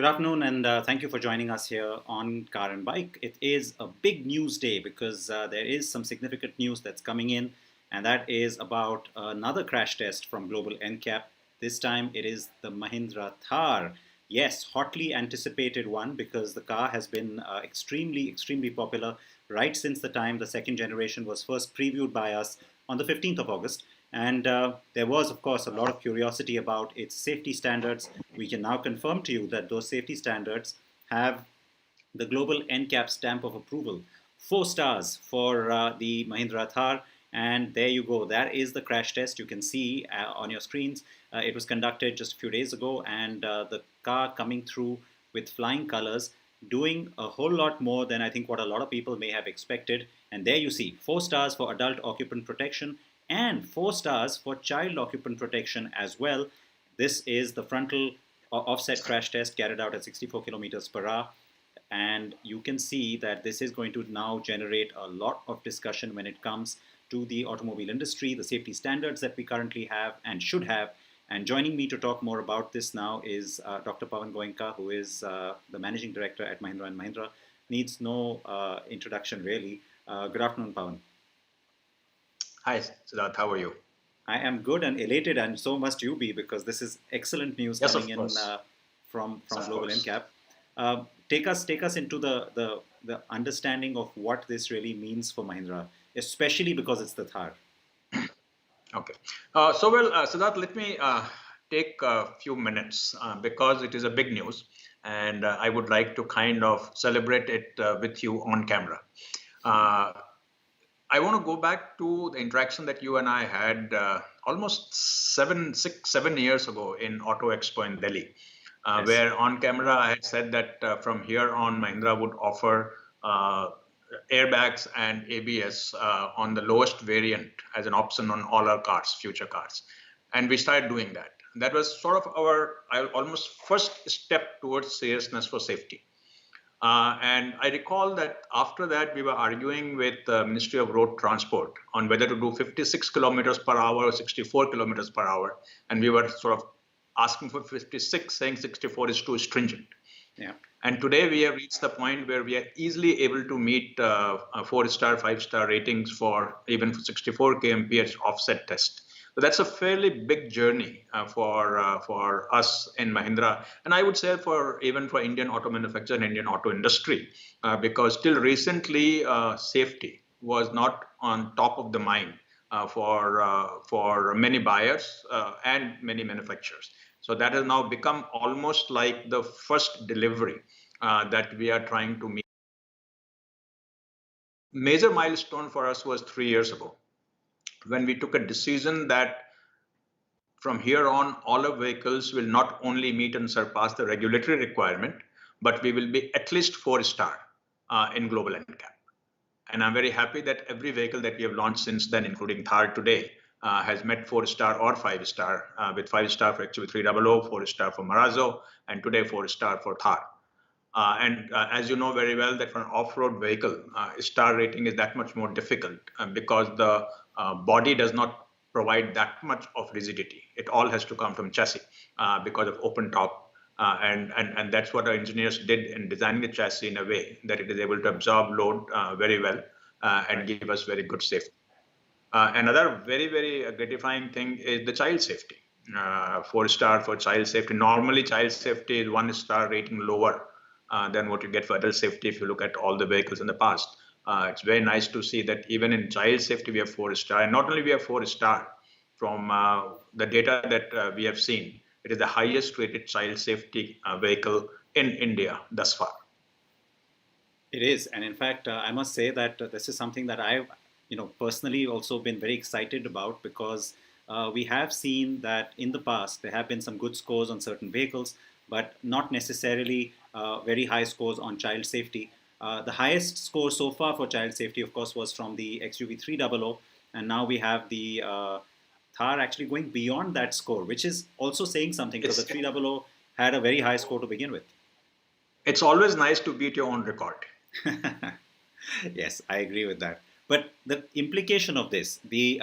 Good afternoon, and thank you for joining us here on Car and Bike. It is a big news day because there is some significant news that's coming in, and that is about another crash test from Global NCAP. This time it is the Mahindra Thar. Yes, hotly anticipated one because the car has been extremely popular right since the time the second generation was first previewed by us on the 15th of August. And there was, of course, a lot of curiosity about its safety standards. We can now confirm to you that those safety standards have the Global NCAP stamp of approval. 4 stars for the Mahindra Thar. And there you go. That is the crash test. You can see on your screens. It was conducted just a few days ago, and the car coming through with flying colors, doing a whole lot more than I think what a lot of people may have expected. And there you see 4 stars for adult occupant protection and 4 stars for child occupant protection as well. This is the frontal offset crash test carried out at 64 kilometers per hour. And you can see that this is going to now generate a lot of discussion when it comes to the automobile industry, the safety standards that we currently have and should have. And joining me to talk more about this now is Dr. Pawan Goenka, who is the managing director at Mahindra and Mahindra. Needs no introduction, really. Good afternoon, Pawan. Hi, Siddharth. How are you? I am good and elated, and so must you be, because this is excellent news Yes, coming of in course. from Of Global course. NCAP. Take us into the understanding of what this really means for Mahindra, especially because it's the Thar. Okay. Siddharth, let me take a few minutes because it is a big news, and I would like to kind of celebrate it with you on camera. Uh, I want to go back to the interaction that you and I had almost 7 years ago in Auto Expo in Delhi, Yes. where on camera I had said that from here on Mahindra would offer airbags and ABS on the lowest variant as an option on all our cars, future cars. And we started doing that. That was sort of our almost first step towards seriousness for safety. And I recall that after that, we were arguing with the Ministry of Road Transport on whether to do 56 kilometers per hour or 64 kilometers per hour. And we were sort of asking for 56, saying 64 is too stringent. Yeah. And today we have reached the point where we are easily able to meet 4-star, 5-star ratings for even for 64 kmph offset test. So that's a fairly big journey for us in Mahindra, and I would say for even for Indian auto manufacturer and Indian auto industry, because till recently safety was not on top of the mind for many buyers and many manufacturers. So that has now become almost like the first delivery that we are trying to meet. Major milestone for us was 3 years ago when we took a decision that from here on, all our vehicles will not only meet and surpass the regulatory requirement, but we will be at least 4-star in Global NCAP. And I'm very happy that every vehicle that we have launched since then, including Thar today, has met 4-star or 5-star, with 5-star for XUV300, 4-star for Marazzo, and today 4-star for Thar. As you know very well, that for an off-road vehicle, star rating is that much more difficult because the body does not provide that much of rigidity. It all has to come from chassis because of open top. And that's what our engineers did in designing the chassis in a way that it is able to absorb load very well and Right. give us very good safety. Another very gratifying thing is the child safety. 4-star for child safety. Normally, child safety is 1-star rating lower than what you get for adult safety if you look at all the vehicles in the past. It's very nice to see that even in child safety we have 4-star, and not only we have 4-star. From the data that we have seen, it is the highest rated child safety vehicle in India thus far. It is, and in fact, I must say that this is something that I've, personally also been very excited about because we have seen that in the past there have been some good scores on certain vehicles, but not necessarily very high scores on child safety. The highest score so far for child safety, of course, was from the XUV300, and now we have the Thar actually going beyond that score, which is also saying something because the It's 300 had a very high score to begin with. it's always nice to beat your own record. Yes, I agree with that. But the implication of this, the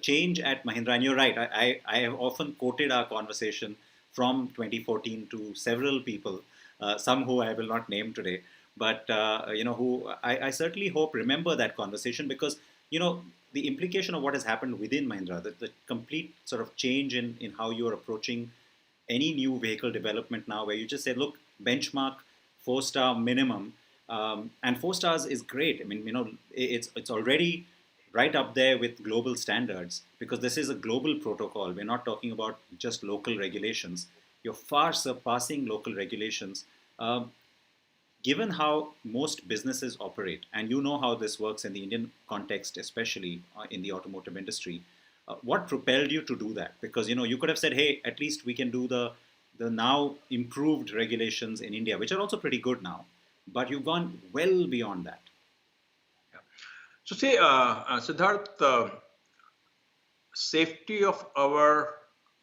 change at Mahindra, and you're right. I have often quoted our conversation from 2014 to several people, some who I will not name today, but who I certainly hope remember that conversation, because the implication of what has happened within Mahindra, the complete sort of change in how you are approaching any new vehicle development now, where you just say, look, benchmark 4-star minimum, and 4 stars is great. I mean, it's already right up there with global standards, because this is a global protocol. We're not talking about just local regulations. You're far surpassing local regulations. Given how most businesses operate, and you know how this works in the Indian context, especially in the automotive industry, what propelled you to do that? Because you could have said, "Hey, at least we can do the now improved regulations in India, which are also pretty good now." But you've gone well beyond that. Yeah. So see, Siddharth, safety of our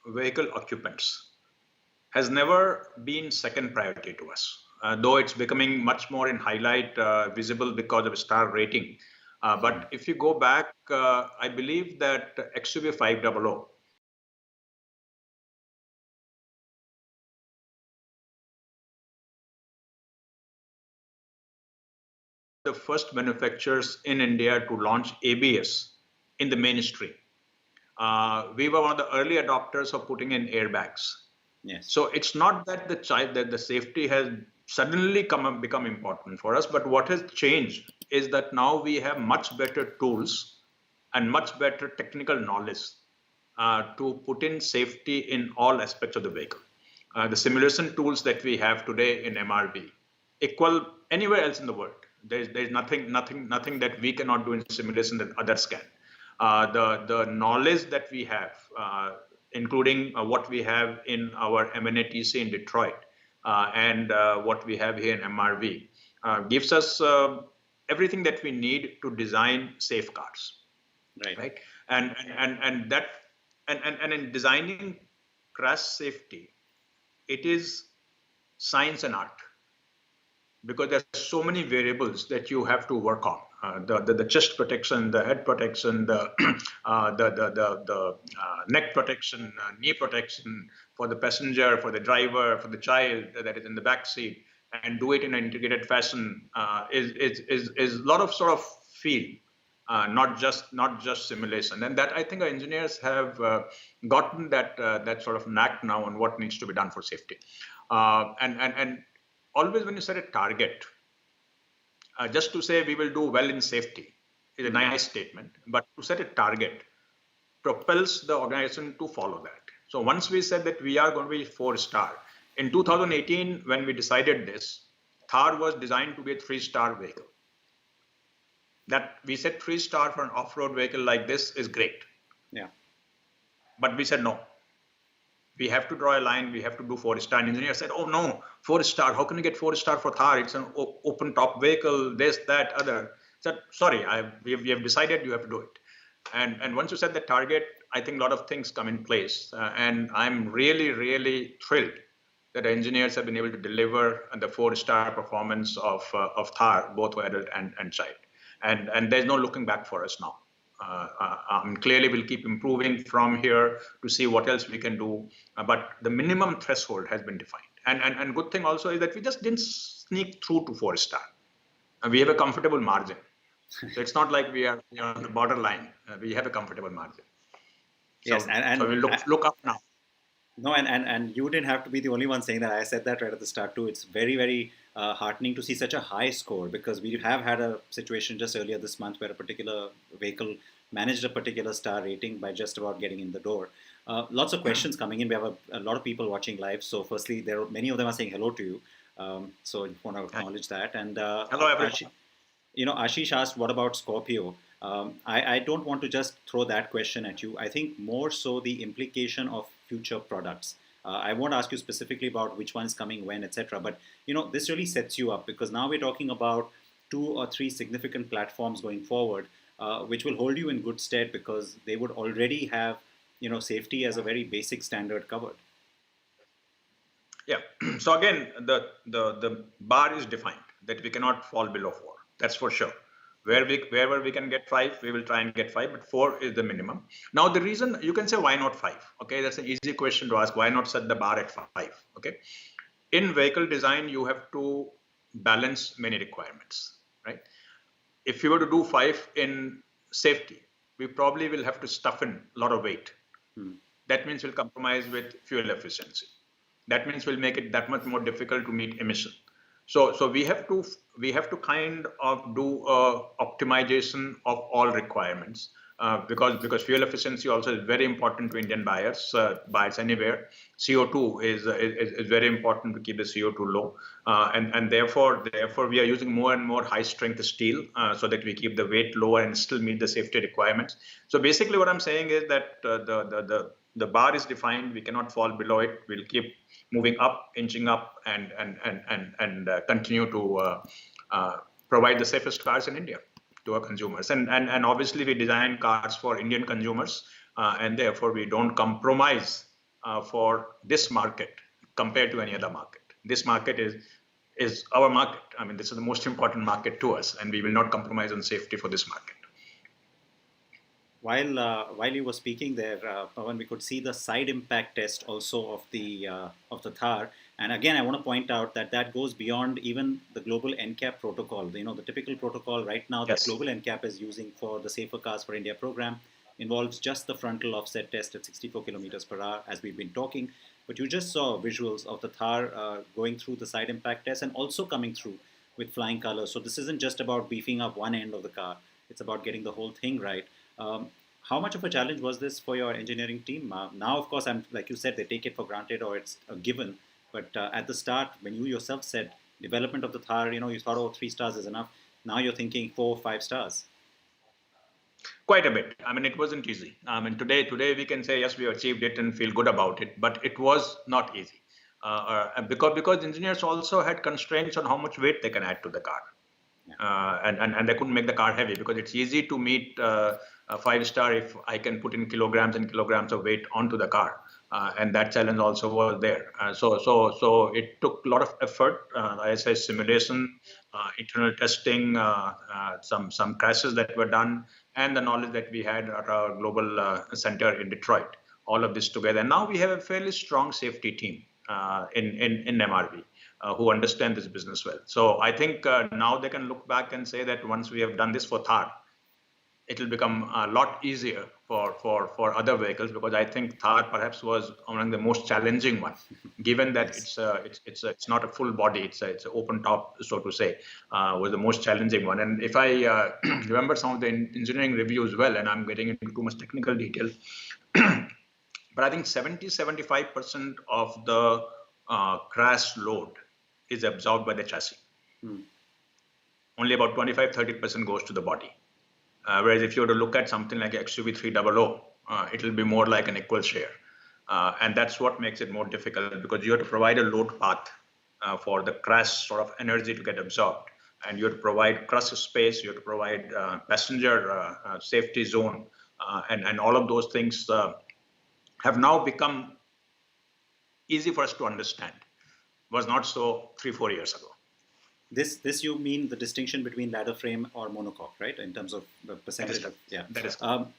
vehicle occupants has never been second priority to us, though it's becoming much more in highlight, visible because of star rating. But if you go back, I believe that XUV 500, the first manufacturers in India to launch ABS in the mainstream. We were one of the early adopters of putting in airbags. Yes. So it's not that the safety has suddenly become important for us, but what has changed is that now we have much better tools and much better technical knowledge to put in safety in all aspects of the vehicle. The simulation tools that we have today in MRB equal anywhere else in the world. There's nothing that we cannot do in simulation that others can. The knowledge that we have, including what we have in our MNATC in Detroit and what we have here in MRV, gives us everything that we need to design safe cars. Right. And in designing crash safety, it is science and art, because there's so many variables that you have to work on. The chest protection, the head protection, the neck protection, knee protection for the passenger, for the driver, for the child that is in the back seat, and do it in an integrated fashion is a lot of sort of feel, not just simulation. And that, I think, our engineers have gotten that sort of knack now on what needs to be done for safety. And always when you set a target, just to say we will do well in safety is a nice statement, but to set a target propels the organization to follow that. So once we said that we are going to be 4-star, in 2018, when we decided this, Thar was designed to be a 3-star vehicle. That we said 3-star for an off-road vehicle like this is great. Yeah. But we said no. We have to draw a line. We have to do 4-star. And engineer said, "Oh no, 4-star. How can you get 4-star for Thar? It's an open top vehicle. This, that, other." I said, "Sorry, we have decided you have to do it." And once you set the target, I think a lot of things come in place. And I'm really, really thrilled that engineers have been able to deliver the 4-star performance of Thar, both for adult and child. And there's no looking back for us now. Clearly, we'll keep improving from here to see what else we can do. But the minimum threshold has been defined. And good thing also is that we just didn't sneak through to 4-star. We have a comfortable margin. So it's not like we are on the borderline. We have a comfortable margin. So, yes, and so we look up now. No, and you didn't have to be the only one saying that. I said that right at the start too. It's very, very heartening to see such a high score, because we have had a situation just earlier this month where a particular vehicle managed a particular star rating by just about getting in the door. Lots of questions coming in. We have a lot of people watching live. So firstly, many of them are saying hello to you. So I want to acknowledge that. And hello, everyone. Ashish asked, what about Scorpio? I don't want to just throw that question at you. I think more so the implication of future products. I won't ask you specifically about which one is coming when, etc. But this really sets you up, because now we're talking about 2 or 3 significant platforms going forward, which will hold you in good stead, because they would already have safety as a very basic standard covered. Yeah. So again, the bar is defined that we cannot fall below 4. That's for sure. Wherever we can get 5, we will try and get 5, but 4 is the minimum. Now, the reason you can say, why not 5? Okay, that's an easy question to ask. Why not set the bar at 5? Okay, in vehicle design, you have to balance many requirements, right? If you were to do 5 in safety, we probably will have to stuff in a lot of weight. That means we'll compromise with fuel efficiency. That means we'll make it that much more difficult to meet emission. So we have to kind of do a optimization of all requirements, because fuel efficiency also is very important to Indian buyers anywhere. CO2 is very important to keep the CO2 low, and therefore we are using more and more high strength steel, so that we keep the weight lower and still meet the safety requirements. So basically, what I'm saying is that the bar is defined. We cannot fall below it. We'll keep moving up, inching up, and continue to provide the safest cars in India to our consumers. And obviously, we design cars for Indian consumers, and therefore we don't compromise for this market compared to any other market. This market is our market. I mean, this is the most important market to us, and we will not compromise on safety for this market. While you were speaking there, Pawan, we could see the side impact test also of the Thar. And again, I want to point out that goes beyond even the Global NCAP protocol. You know, the typical protocol right now that Global NCAP is using for the Safer Cars for India program involves just the frontal offset test at 64 kilometers per hour, as we've been talking. But you just saw visuals of the Thar going through the side impact test and also coming through with flying colors. So this isn't just about beefing up one end of the car. It's about getting the whole thing right. How much of a challenge was this for your engineering team? Now, of course, like you said, they take it for granted or it's a given. But at the start, when you yourself said development of the Thar, you thought, oh, 3 stars is enough. Now you're thinking 4 or 5 stars. Quite a bit. I mean, it wasn't easy. I mean, today we can say, yes, we achieved it and feel good about it, but it was not easy. Because engineers also had constraints on how much weight they can add to the car. And they couldn't make the car heavy, because it's easy to meet a 5-star if I can put in kilograms and kilograms of weight onto the car. And that challenge also was there. So it took a lot of effort, ISI simulation, internal testing, some crashes that were done, and the knowledge that we had at our global center in Detroit. All of this together. And now we have a fairly strong safety team in MRV. Who understand this business well. So I think now they can look back and say that once we have done this for Thar, it will become a lot easier for other vehicles, because I think Thar perhaps was among the most challenging one, given that it's not a full body, it's an open top, so to say, was the most challenging one. And if I remember some of the engineering reviews well, and I'm getting into too much technical detail, but I think 70-75% of the crash load is absorbed by the chassis. Only about 25-30% goes to the body. Whereas if you were to look at something like XUV 300, it will be more like an equal share. And that's what makes it more difficult, because you have to provide a load path for the crash sort of energy to get absorbed. And you have to provide crush space, you have to provide passenger safety zone, and all of those things have now become easy for us to understand. Was not so 3-4 years ago. This you mean the distinction between ladder frame or monocoque, right? In terms of the percentage of That is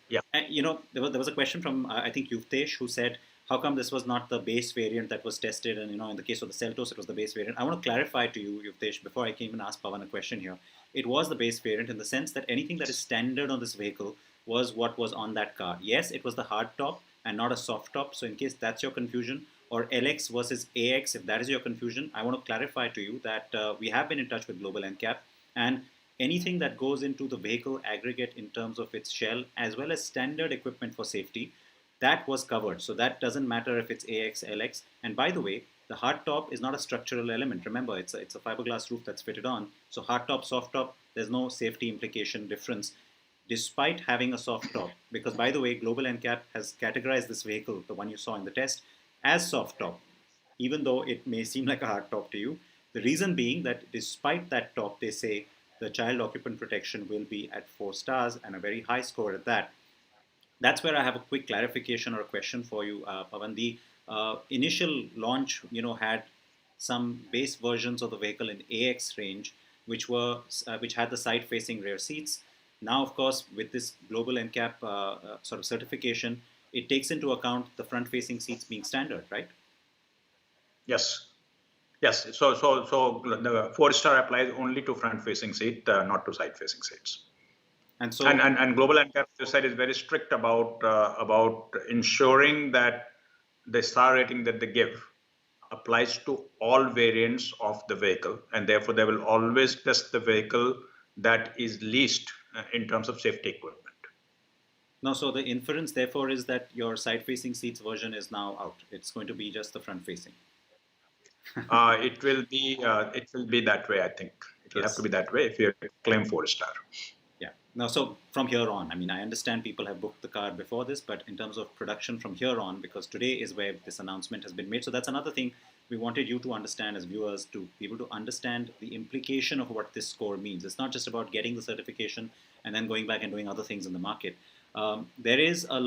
yeah. And, there was a question from I think Yuvtesh, who said, how come this was not the base variant that was tested? And in the case of the Seltos, it was the base variant. I want to clarify to you, Yuvtesh, before I can even ask Pawan a question here. It was the base variant in the sense that anything that is standard on this vehicle was what was on that car. Yes, it was the hard top and not a soft top. So in case that's your confusion, or LX versus AX, if that is your confusion, I want to clarify to you that we have been in touch with Global NCAP, and anything that goes into the vehicle aggregate in terms of its shell, as well as standard equipment for safety, that was covered. So that doesn't matter if it's AX, LX. And by the way, the hard top is not a structural element. Remember, it's a fiberglass roof that's fitted on. So hard top, soft top, there's no safety implication difference, despite having a soft top. Because by the way, Global NCAP has categorized this vehicle, the one you saw in the test, as soft top, even though it may seem like a hard top to you. The reason being that despite that top, they say the child occupant protection will be at 4 stars and a very high score at that. That's where I have a quick clarification or a question for you, Pawan. The initial launch, had some base versions of the vehicle in AX range, which had the side-facing rear seats. Now, of course, with this Global NCAP sort of certification, it takes into account the front-facing seats being standard, right? Yes. Yes. So the 4-star applies only to front-facing seat, not to side-facing seats. And so, and Global NCAP, you said, is very strict about ensuring that the star rating that they give applies to all variants of the vehicle, and therefore they will always test the vehicle that is least in terms of safety equipment. no, so the inference, therefore, is that your side-facing seats version is now out. It's going to be just the front-facing. It will be that way. I think it will have to Yes. be that way if you claim 4-star. Yeah. No, so from here on, I mean, I understand people have booked the car before this, but in terms of production from here on, because today is where this announcement has been made. So that's another thing we wanted you to understand as viewers, to be able to understand the implication of what this score means. It's not just about getting the certification and then going back and doing other things in the market. There are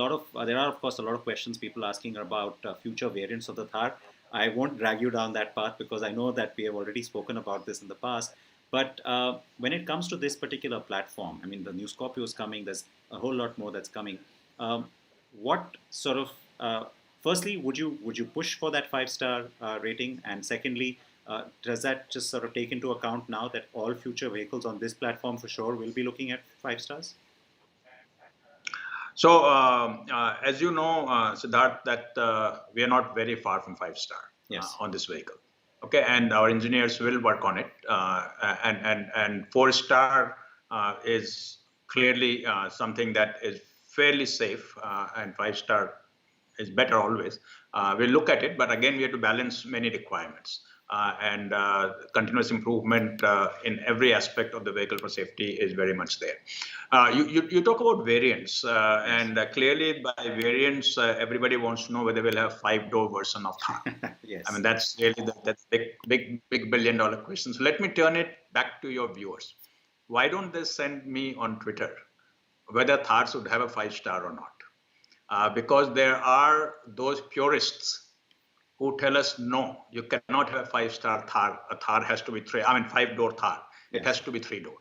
of course a lot of questions people asking about future variants of the Thar. I won't drag you down that path because I know that we have already spoken about this in the past. But when it comes to this particular platform, I mean, the new Scorpio is coming. There's a whole lot more that's coming. What sort of firstly, would you push for that 5-star rating? And secondly, does that just sort of take into account now that all future vehicles on this platform for sure will be looking at 5 stars? So, as you know, Siddharth, that we are not very far from 5-star Yes. on this vehicle. Okay, and our engineers will work on it. And 4-star is clearly something that is fairly safe, and 5-star is better always. We'll look at it, but again, we have to balance many requirements. And continuous improvement in every aspect of the vehicle for safety is very much there. You talk about variants, yes. And clearly by variants, everybody wants to know whether we'll have 5-door version of Thar. Yes. I mean, that's really that's big billion-dollar question. So let me turn it back to your viewers. Why don't they send me on Twitter whether Thar should have a 5-star or not? Because there are those purists who tell us, no, you cannot have a 5-star Thar. A Thar has to be 5-door Thar. It Yes. has to be 3-door.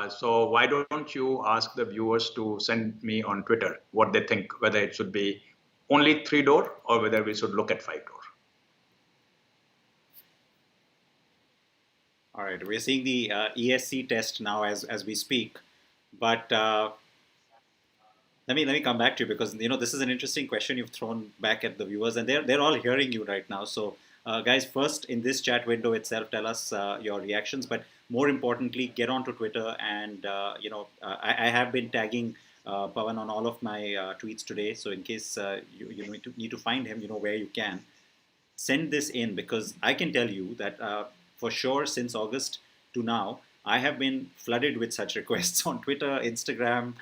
So why don't you ask the viewers to send me on Twitter what they think, whether it should be only 3-door or whether we should look at 5-door. All right, we're seeing the ESC test now as we speak, but let me come back to you because this is an interesting question you've thrown back at the viewers, and they're all hearing you right now. So, guys, first in this chat window itself, tell us your reactions, but more importantly, get onto Twitter and I have been tagging Pawan on all of my tweets today. So in case you need to find him, where you can send this in, because I can tell you that for sure since August to now, I have been flooded with such requests on Twitter, Instagram,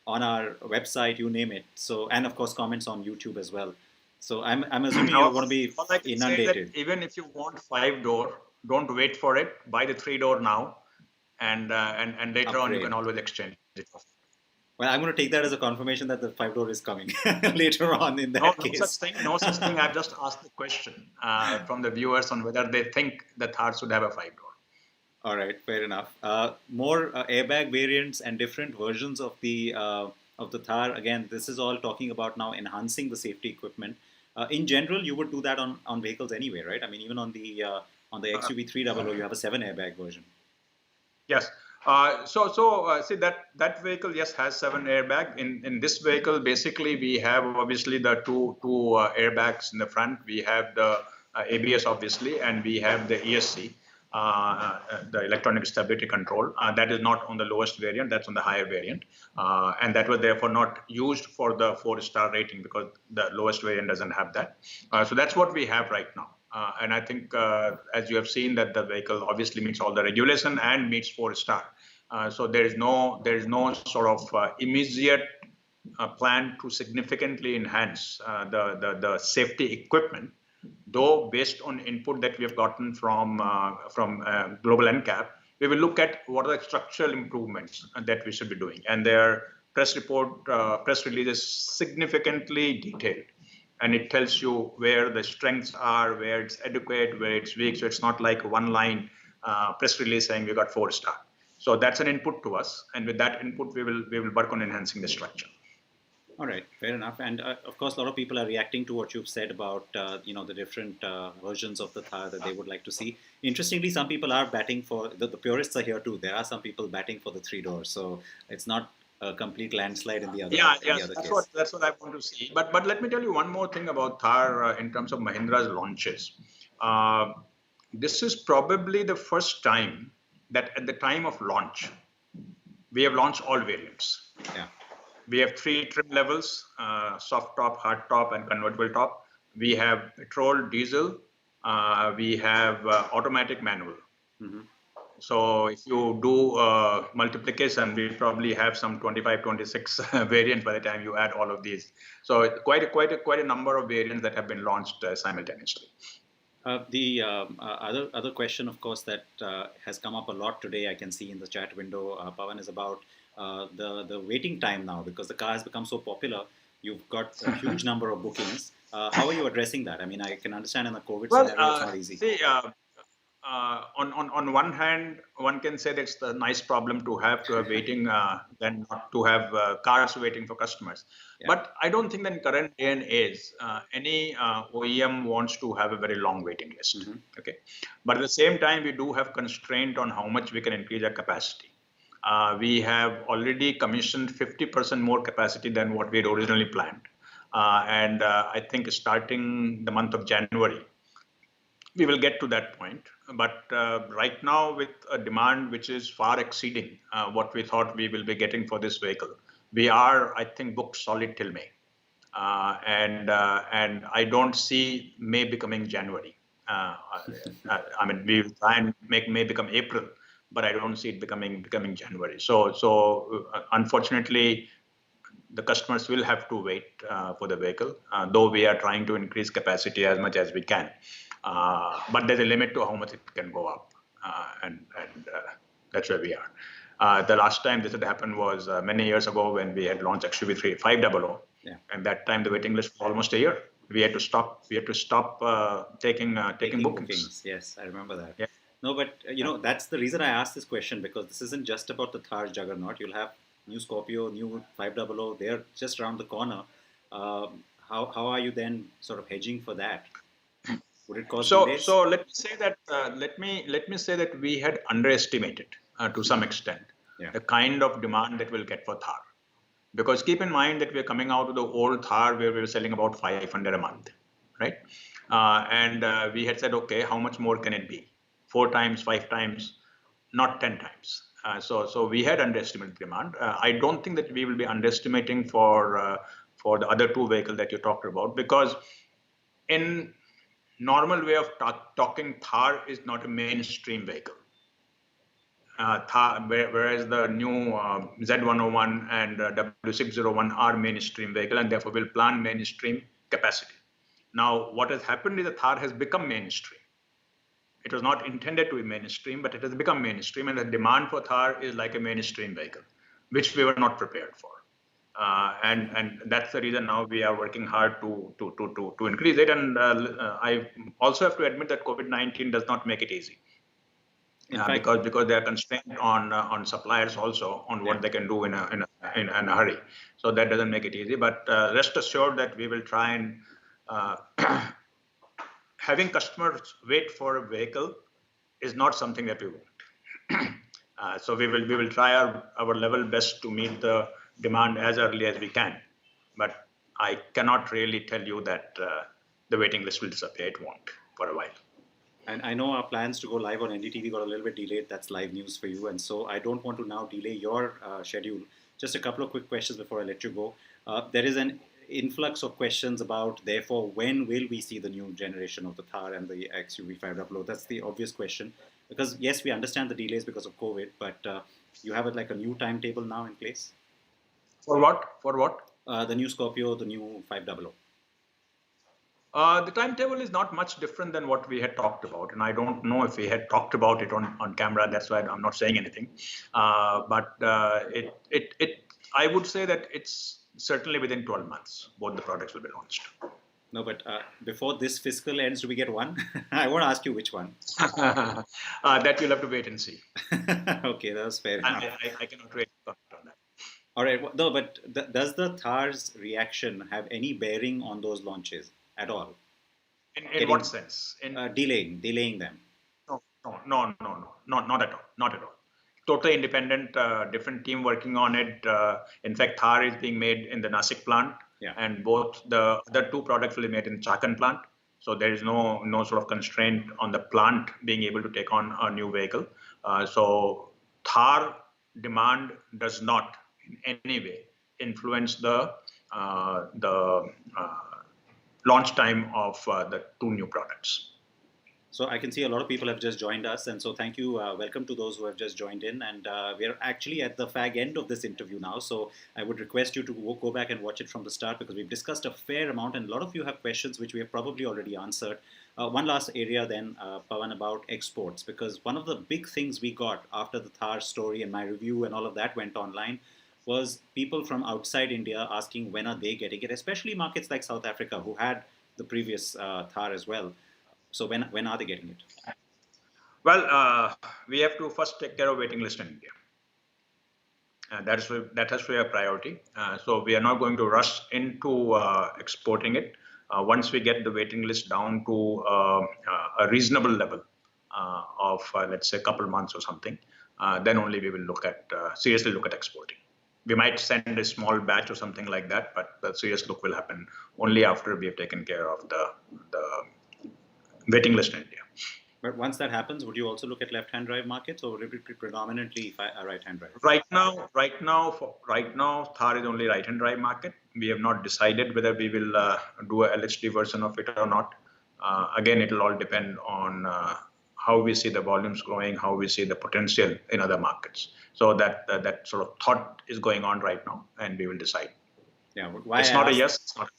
on our website, you name it. So, and of course, comments on YouTube as well. So I'm assuming you're going to be inundated. Even if you want 5-door, don't wait for it. Buy the 3-door now, and later Upgrade. On you can always exchange it. Well, I'm going to take that as a confirmation that the 5-door is coming later on in that case. No such thing. I've just asked the question from the viewers on whether they think the Thar should have a 5-door. All right, fair enough. More airbag variants and different versions of the Thar. Again, this is all talking about now enhancing the safety equipment. In general, you would do that on vehicles anyway, right? I mean, even on the XUV 300, you have a 7-airbag version. Yes. See that vehicle, yes, has 7 airbag. In this vehicle, basically, we have obviously the two airbags in the front. We have the ABS, obviously, and we have the ESC. The electronic stability control. That is not on the lowest variant, that's on the higher variant. And that was therefore not used for the 4-star rating because the lowest variant doesn't have that. So that's what we have right now. And I think as you have seen that the vehicle obviously meets all the regulation and meets 4-star. So there is no sort of immediate plan to significantly enhance the safety equipment. Though based on input that we have gotten from Global NCAP, we will look at what are the structural improvements that we should be doing. And their press release is significantly detailed. And it tells you where the strengths are, where it's adequate, where it's weak. So it's not like one line press release saying we got 4-star. So that's an input to us, and with that input, we will work on enhancing the structure. All right, fair enough. And of course, a lot of people are reacting to what you've said about the different versions of the Thar that they would like to see. Interestingly, some people are batting for the purists are here too. There are some people batting for the 3-door, so it's not a complete landslide in the other. Yeah, in the yes, other that's case. what I want to see. But let me tell you one more thing about Thar in terms of Mahindra's launches. Uh, this is probably the first time that at the time of launch we have launched all variants. Yeah. We have 3 trim levels, soft top, hard top, and convertible top. We have petrol, diesel. We have automatic, manual. Mm-hmm. So if you do multiplication, we probably have some 25, 26 variants by the time you add all of these. So quite a number of variants that have been launched simultaneously. The other question, of course, that has come up a lot today, I can see in the chat window, Pawan, is about the waiting time now, because the car has become so popular. You've got a huge number of bookings. How are you addressing that? I mean, I can understand in the COVID scenario, it's not easy. See, on one hand, one can say that's a nice problem to have waiting than not to have cars waiting for customers. Yeah. But I don't think that in current day and age, any OEM wants to have a very long waiting list. Mm-hmm. Okay, but at the same time, we do have constraint on how much we can increase our capacity. We have already commissioned 50% more capacity than what we had originally planned, and I think starting the month of January, we will get to that point. But right now, with a demand which is far exceeding what we thought we will be getting for this vehicle, we are, I think, booked solid till May. And I don't see May becoming January. I mean, we will try and make May become April, but I don't see it becoming January. So unfortunately, the customers will have to wait for the vehicle, though we are trying to increase capacity as much as we can. But there's a limit to how much it can go up, and that's where we are. The last time this had happened was many years ago when we had launched XUV 500, yeah. And that time the waiting list was almost a year. We had to stop. Taking bookings. Yes, I remember that. Yeah. No, but that's the reason I asked this question, because this isn't just about the Thar juggernaut. You'll have new Scorpio, new 500. They're just around the corner. How are you then sort of hedging for that? Would it cause delays? So let me say that let me say that we had underestimated to some extent the kind of demand that we'll get for Thar, because keep in mind that we're coming out of the old Thar where we were selling about 500 a month, right? And we had said, okay, how much more can it be? 4 times, 5 times, not 10 times. So we had underestimated demand. I don't think that we will be underestimating for the other 2 vehicles that you talked about, because in normal way of talking, Thar is not a mainstream vehicle. Whereas the new Z101 and W601 are mainstream vehicle, and therefore will plan mainstream capacity. Now, what has happened is the Thar has become mainstream. It was not intended to be mainstream, but it has become mainstream, and the demand for Thar is like a mainstream vehicle, which we were not prepared for. And that's the reason now we are working hard to increase it. And I also have to admit that COVID-19 does not make it easy, because they are constrained on suppliers also on what they can do in a hurry. So that doesn't make it easy. But rest assured that we will try and having customers wait for a vehicle is not something that we want. So we will try our level best to meet the demand as early as we can, but I cannot really tell you that the waiting list will disappear. It won't for a while. And I know our plans to go live on NDTV got a little bit delayed. That's live news for you, and so I don't want to now delay your schedule. Just a couple of quick questions before I let you go. There is an influx of questions about, therefore, when will we see the new generation of the Thar and the XUV 500? That's the obvious question, because yes, we understand the delays because of COVID, but you have like a new timetable now in place. For what? The new Scorpio, the new 500. The timetable is not much different than what we had talked about, and I don't know if we had talked about it on camera. That's why I'm not saying anything. But I would say that it's certainly within 12 months, both the products will be launched. No, but before this fiscal ends, do we get one? I won't ask you which one. That you'll have to wait and see. Okay, that's fair enough. I cannot wait to comment on that. All right. No, but does the Thar's reaction have any bearing on those launches at all? In what Getting sense? delaying them. No, not at all. Not at all. Totally independent, different team working on it. In fact, Thar is being made in the Nasik plant, Yeah. and both the other two products will be made in Chakan plant. So there is no sort of constraint on the plant being able to take on a new vehicle. So Thar demand does not in any way influence the launch time of the two new products. So I can see a lot of people have just joined us, and so thank you. Welcome to those who have just joined in, and we are actually at the fag end of this interview now. So I would request you to go back and watch it from the start because we've discussed a fair amount, and a lot of you have questions which we have probably already answered. One last area then, Pawan, about exports, because one of the big things we got after the Thar story and my review and all of that went online was people from outside India asking when are they getting it, especially markets like South Africa who had the previous Thar as well. So when are they getting it? Well, we have to first take care of waiting list in India. That has to be a priority. So we are not going to rush into exporting it. Once we get the waiting list down to a reasonable level of let's say a couple months or something, then only we will seriously look at exporting. We might send a small batch or something like that, but the serious look will happen only after we have taken care of the waiting list in India. But once that happens, would you also look at left-hand drive markets, or would it be predominantly right-hand drive? Right now, Thar is only right-hand drive market. We have not decided whether we will do a LHD version of it or not. Again, it will all depend on how we see the volumes growing, how we see the potential in other markets. So that sort of thought is going on right now, and we will decide. Yeah, why it's not a yes. It's not.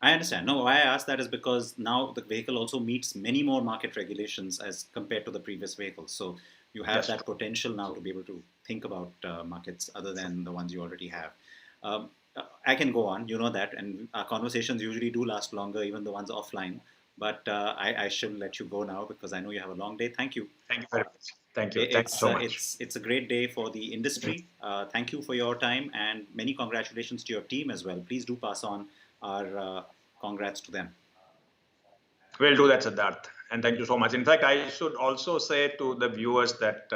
I understand. No, why I asked that is because now the vehicle also meets many more market regulations as compared to the previous vehicles. So you have that potential now to be able to think about markets other than the ones you already have. I can go on, you know that, and our conversations usually do last longer, even the ones offline. But I shall let you go now because I know you have a long day. Thank you. Thank you very much. Thank you. Thanks so much. It's a great day for the industry. Thank you for your time and many congratulations to your team as well. Please do pass on our congrats to them. We'll do that, Siddharth. And thank you so much. In fact, I should also say to the viewers that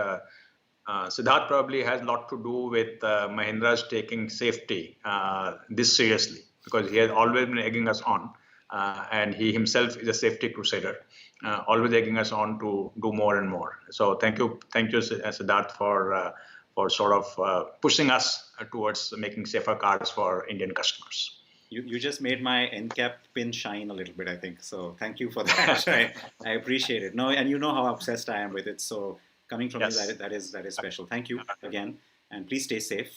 Siddharth probably has a lot to do with Mahindra's taking safety this seriously, because he has always been egging us on. And he himself is a safety crusader, always egging us on to do more and more. So thank you, Siddharth, for sort of pushing us towards making safer cars for Indian customers. You just made my NCAP pin shine a little bit, I think. So thank you for that. I appreciate it. No, and you know how obsessed I am with it. So coming from you, that is special. Thank you again, and please stay safe.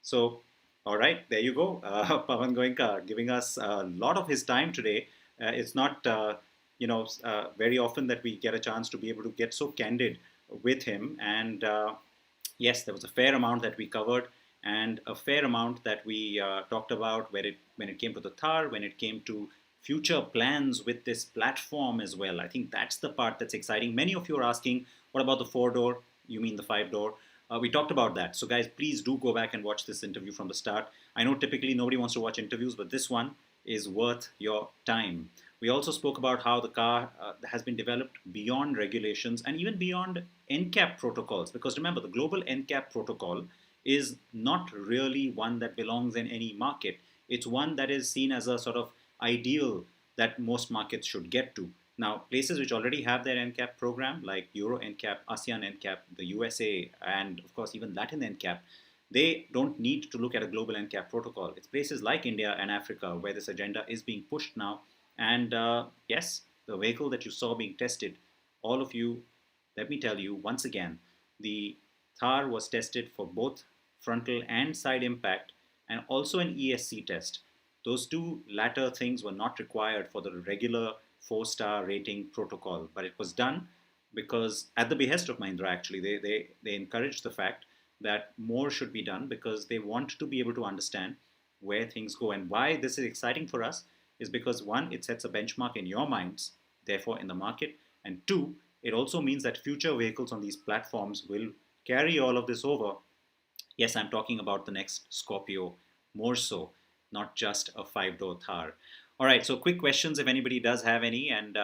So, all right, there you go. Pawan Goenka giving us a lot of his time today. It's not very often that we get a chance to be able to get so candid with him. And yes, there was a fair amount that we covered, and a fair amount that we talked about when it came to the Thar, when it came to future plans with this platform as well. I think that's the part that's exciting. Many of you are asking, what about the 4-door? You mean the 5-door? We talked about that. So guys, please do go back and watch this interview from the start. I know typically nobody wants to watch interviews, but this one is worth your time. We also spoke about how the car has been developed beyond regulations and even beyond NCAP protocols. Because remember, the Global NCAP protocol is not really one that belongs in any market. It's one that is seen as a sort of ideal that most markets should get to. Now, places which already have their NCAP program, like Euro NCAP, ASEAN NCAP, the USA, and of course even Latin NCAP, they don't need to look at a global NCAP protocol. It's places like India and Africa where this agenda is being pushed now. And yes, the vehicle that you saw being tested, all of you, let me tell you once again, the Thar was tested for both frontal and side impact, and also an ESC test. Those two latter things were not required for the regular 4-star rating protocol, but it was done because at the behest of Mahindra, actually, they encouraged the fact that more should be done because they want to be able to understand where things go. And why this is exciting for us is because one, it sets a benchmark in your minds, therefore in the market, and two, it also means that future vehicles on these platforms will carry all of this over. Yes, I'm talking about the next Scorpio more so, not just a five-door Thar. All right, so quick questions if anybody does have any, and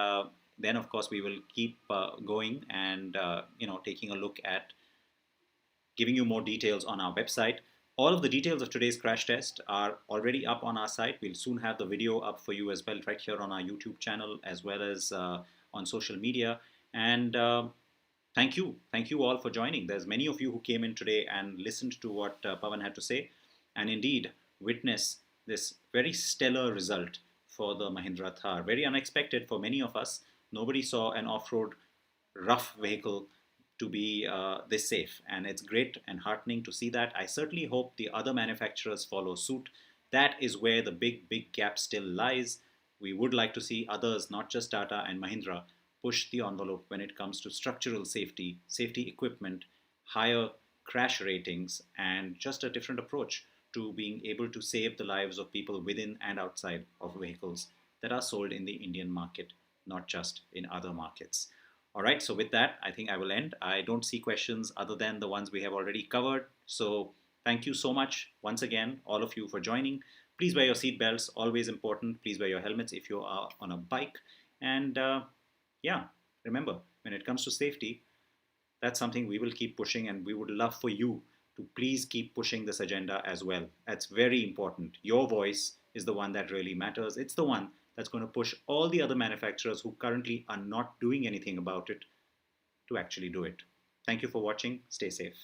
then of course we will keep going and taking a look at giving you more details on our website. All of the details of today's crash test are already up on our site. We'll soon have the video up for you as well, right here on our YouTube channel, as well as on social media. And thank you. Thank you all for joining. There's many of you who came in today and listened to what Pawan had to say, and indeed witness this very stellar result for the Mahindra Thar. Very unexpected for many of us. Nobody saw an off-road rough vehicle to be this safe, and it's great and heartening to see that. I certainly hope the other manufacturers follow suit. That is where the big gap still lies. We would like to see others, not just Tata and Mahindra, push the envelope when it comes to structural safety, safety equipment, higher crash ratings, and just a different approach to being able to save the lives of people within and outside of vehicles that are sold in the Indian market, not just in other markets. All right, so with that, I think I will end. I don't see questions other than the ones we have already covered. So thank you so much once again, all of you, for joining. Please wear your seat belts, always important. Please wear your helmets if you are on a bike. And yeah, remember, when it comes to safety, that's something we will keep pushing, and we would love for you to please keep pushing this agenda as well. That's very important. Your voice is the one that really matters. It's the one that's going to push all the other manufacturers who currently are not doing anything about it to actually do it. Thank you for watching. Stay safe.